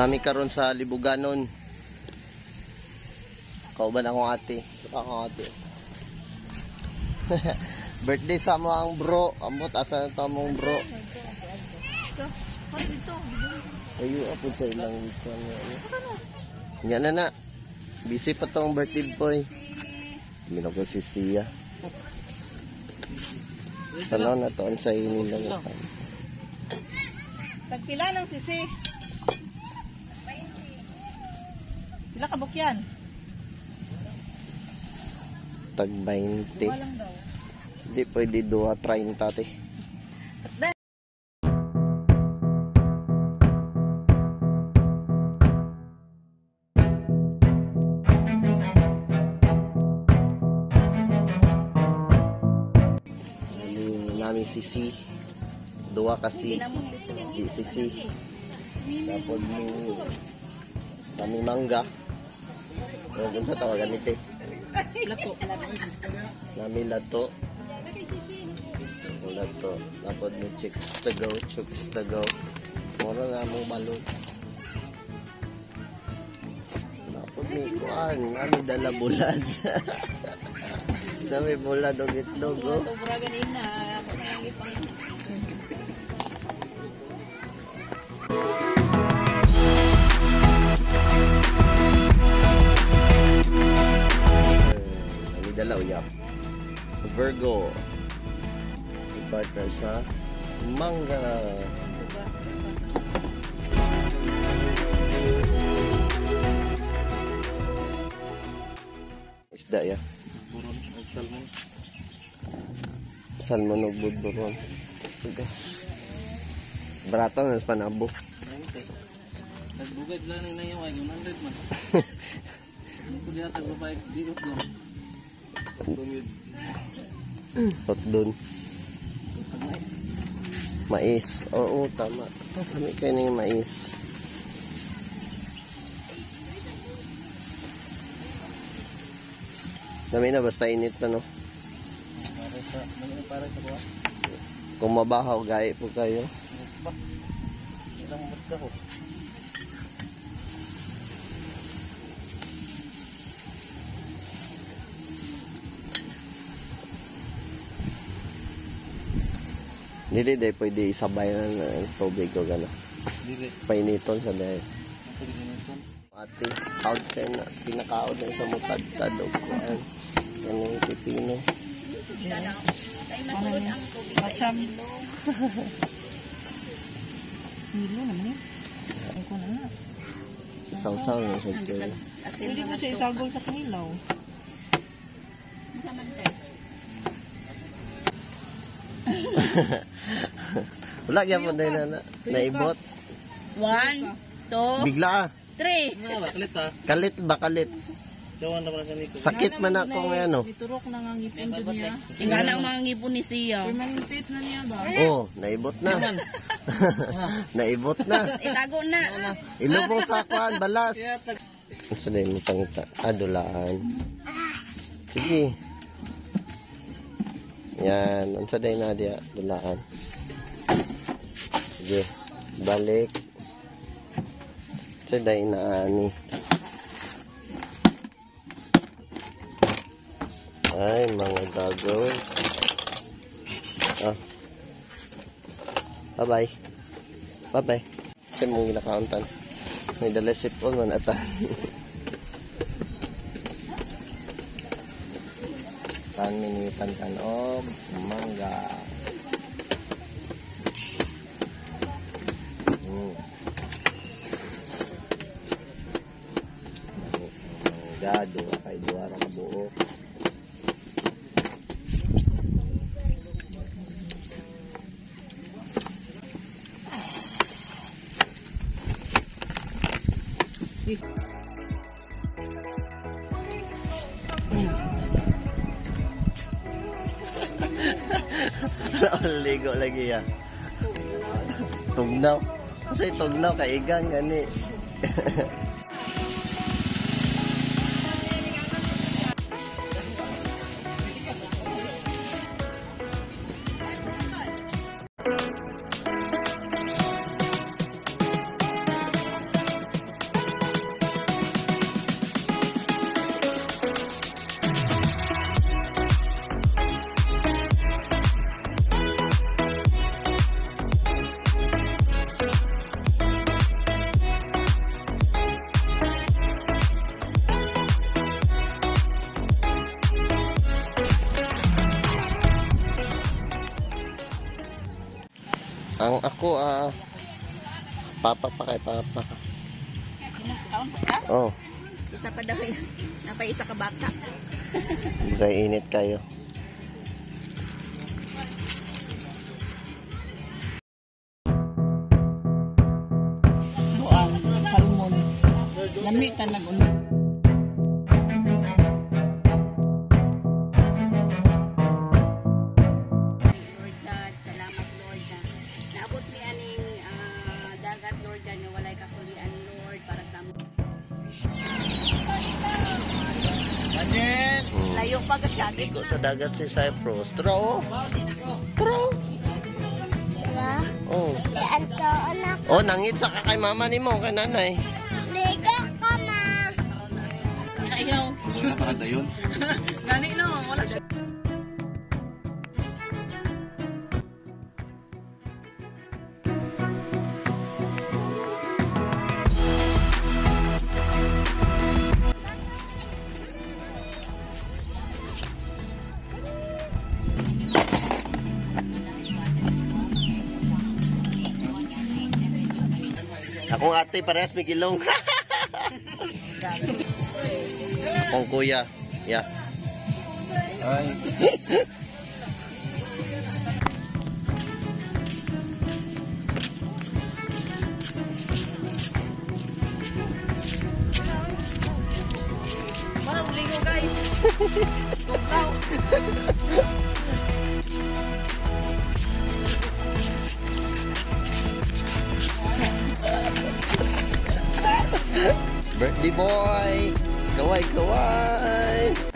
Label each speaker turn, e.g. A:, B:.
A: Nami karon sa Libuganon. Kauban akong ate. Akong ate. Birthday sa mga bro. Amot asa na mong bro. Ayo apo sa ilang weekend. Nya na. Busy pa tong birthday boy. Minok ko si Sia. Tanaw na to sa inyo lang.
B: Tagpila ng sisi. Pila ka bukyan?
A: Tag 20.
B: Walang daw.
A: Hindi pwede 2.30 tate. Namin sisi. Dua kasi di sisi. Tapos kami mangga. Kung sa tawagan nito.
B: Lato.
A: Nami lato. Lato. Tapos may chicks to go. Mura nga mong balon. Tapos may kuhan. Nami dala bulad. Nami bulad o itlog.
B: Sobra ganina. Ako na yung ipang...
A: Dalaw yap. Virgo. Partner sa mangga. Isda ya.
C: Buron at salmon.
A: Salmon o budburon. Barato na sa panabo.
C: Nagbugad lang na yung 100 man. Hindi ko diya tagbabay di ko.
A: Hot dun. Mais. Oo, tama. Kami kayo na yung mais. Dami na, basta init pa, no?
C: Para sa kuha.
A: Kung mabahaw, gaya po kayo.
C: Ilang basta ko.
A: Dili day pwede isabay na ng tubig o gano'n.
C: Dili.
A: Painiton sa dahil.
C: Pwede gamitin.
A: Ate, out kayo na. Pinaka-out na sa mutad-tad o kuhaan. Yan yung pipino.
B: Ay, masulod ang tubig sa ilong. Milo naman eh. Ay ko na nga.
A: Sasaw-saw na sa kayo.
B: Pwede ko siya isagol sa kanilaw.
A: Wala kaya po dahil na naibot.
B: 1, 2,
A: Bigla ah.
B: 3.
C: Kalit ha.
A: Kalit ba kalit?
C: Sawan naman sa nito.
A: Sakit man ako ngayon oh.
B: Iturok na nga ngipon ko niya.
D: Tingnan ang mga ngipon ni Sia.
B: Permanent na niya ba?
A: Oh, naibot na. Naibot na.
D: Itago na.
A: Ilubong sa kwan, balas. Gusto na yung tangita. Dulaan. Sige. Yan. Ang saday na diya. Dulaan. Sige. Balik. Saday na ani. Ay, mga goggles. Ah. Bye-bye. Bye-bye. Kasi mong ginakauntan. May dala sipon man ata. Tan minitan kan og mangga. Mangga, dua kay dua ra ka buok. Ligo lagi ya. Tugnaw. Kasi tugnaw kaigang gani. Ang ako, papa pa kay papa.
B: Kaon ka?
A: Oh,
B: Isa pa daw yun. Napaisa ka bata.
A: bagay init kayo.
D: Buang, salmon. Lamitan na guna.
B: Lord God, salamat Lord God. Naabot ni aning dagat Lord God nga walay kakulian Lord para sa amin.
A: Hmm.
B: Layo pa ka siya.
A: Ligo sa dagat si Cyprus. Tro. Tro. Oh. Oh, nangit sa kay mama ni mo, kay nanay.
B: Ayaw.
C: Wala para dayon.
B: Gani no, wala siya.
A: Akong ate parehas may gilong. Akong kuya. Yeah.
C: Ay.
B: Walang ligo guys. Tugaw.
A: Birthday boy. Kaway, kaway.